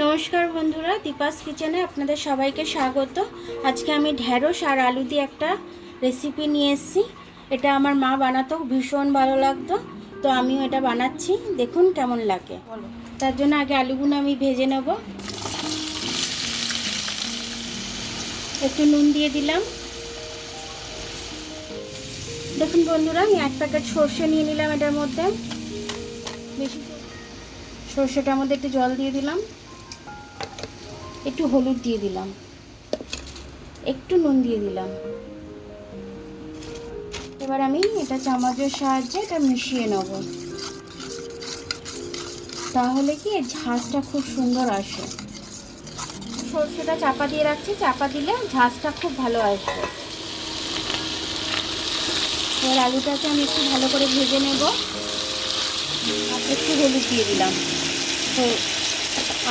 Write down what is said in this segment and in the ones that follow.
নমস্কার বন্ধুরা, দীপাস কিচেনে আপনাদের সবাইকে স্বাগত। আজকে আমি ঢ্যাঁড়স আর আলু দিয়ে একটা রেসিপি নিয়ে এসেছি। এটা আমার মা বানাতো, ভীষণ ভালো লাগতো, তো আমিও এটা বানাচ্ছি। দেখুন কেমন লাগে। তার জন্য আগে আলুগুলো আমি ভেজে নেব। একটু নুন দিয়ে দিলাম। দেখুন বন্ধুরা, আমি 1 প্যাকেট সর্ষে নিয়ে নিলাম। এটার মধ্যে বেশি সর্ষেটার মধ্যে একটু জল দিয়ে দিলাম, একটু হলুদ দিয়ে দিলাম, একটু নুন দিয়ে দিলাম। এবার আমি এটা চামচের সাহায্যে এটা মিশিয়ে নেব, তাহলে কি এর ঝাঁঝটা খুব সুন্দর আসে। সর্ষেটা চাপা দিয়ে রাখছি, চাপা দিলে ঝাঁঝটা খুব ভালো আসবে। এবার আলুটাকে আমি একটু ভালো করে ভেজে নেব। আর একটু হলুদ দিয়ে দিলাম, তো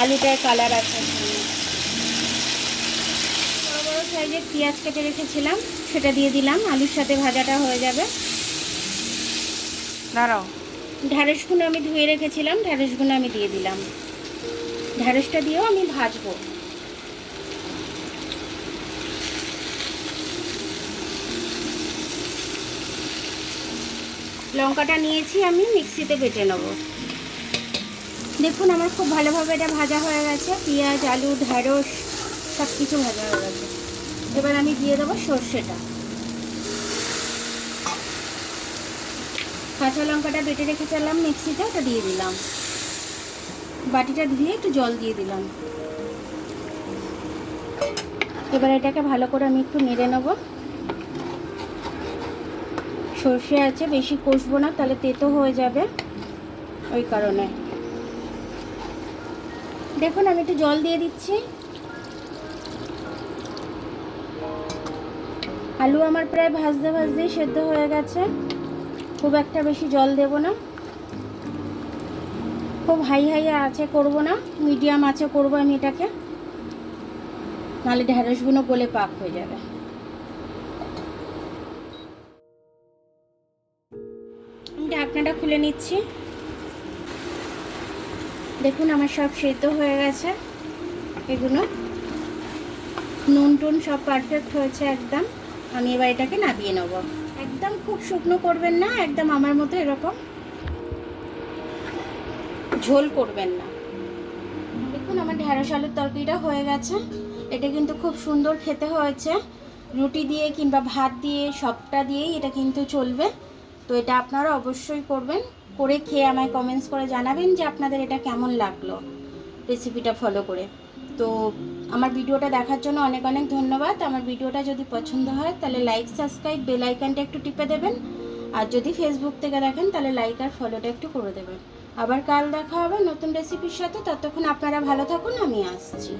আলুটার কালার আছে। বড় বড় সাইজের পেঁয়াজ কেটে রেখেছিলাম, সেটা দিয়ে দিলাম। আলুর সাথে ভাজাটা হয়ে যাবে। দাঁড়াও, ঢ্যাঁড়সগুলো আমি ধুয়ে রেখেছিলাম, ঢ্যাঁড়সগুলো আমি দিয়ে দিলাম। ঢ্যাঁড়সটা দিয়েও আমি ভাজবো। লঙ্কাটা নিয়েছি, আমি মিক্সিতে বেটে নেব। দেখুন আমার খুব ভালোভাবে এটা ভাজা হয়ে গেছে। পেঁয়াজ, আলু, ঢ্যাঁড়স সব কিছু ভাজা হয়ে গেছে। এবার আমি দিয়ে দেবো সর্ষেটা। কাঁচা লঙ্কাটা বেটে রেখেছিলাম মিক্সিতে, ওটা দিয়ে দিলাম। বাটিটা ধুয়ে একটু জল দিয়ে দিলাম। এবার এটাকে ভালো করে আমি একটু নেড়ে নেব। সর্ষে আছে, বেশি কষবো না, তাহলে তেতো হয়ে যাবে, ওই কারণে। দেখুন আমি একটু জল দিয়ে দিচ্ছি। আলু আমার প্রায় ভাজতে ভাজতেই সেদ্ধ হয়ে গেছে। খুব একটা বেশি জল দেব না, খুব হাই আঁচে করব না, মিডিয়াম আঁচে করব আমি এটাকে, নাহলে ঢ্যাঁড়সগুলো গলে পাক হয়ে যাবে। আমি ঢাকনাটা খুলে নিচ্ছি। দেখুন আমার সব সেদ্ধ হয়ে গেছে। এগুলো নুন টুন সব পারফেক্ট হয়েছে একদম। আমি এবার এটাকে নামিয়ে নেব। একদম খুব শুকনো করবেন না, একদম আমার মতো এরকম ঝোল করবেন না। দেখুন আমার ঢ্যাঁড়স আলুর তরকারিটা হয়ে গেছে। এটা কিন্তু খুব সুন্দর খেতে হয়েছে। রুটি দিয়ে কিংবা ভাত দিয়ে সবটা দিয়েই এটা কিন্তু চলবে। তো এটা আপনারা অবশ্যই করবেন, করে খেয়ে আমায় কমেন্টস করে জানাবেন যে আপনাদের এটা কেমন লাগলো রেসিপিটা ফলো করে। তো আমার ভিডিওটা দেখার জন্য অনেক অনেক ধন্যবাদ। আমার ভিডিওটা যদি পছন্দ হয় তাহলে লাইক, সাবস্ক্রাইব, বেল আইকনটা একটু টিপে দেবেন। আর যদি ফেসবুক থেকে দেখেন তাহলে লাইক আর ফলোটা একটু করে দেবেন। আবার কাল দেখা হবে নতুন রেসিপির সাথে। ততক্ষণ আপনারা ভালো থাকুন, আমি আসছি।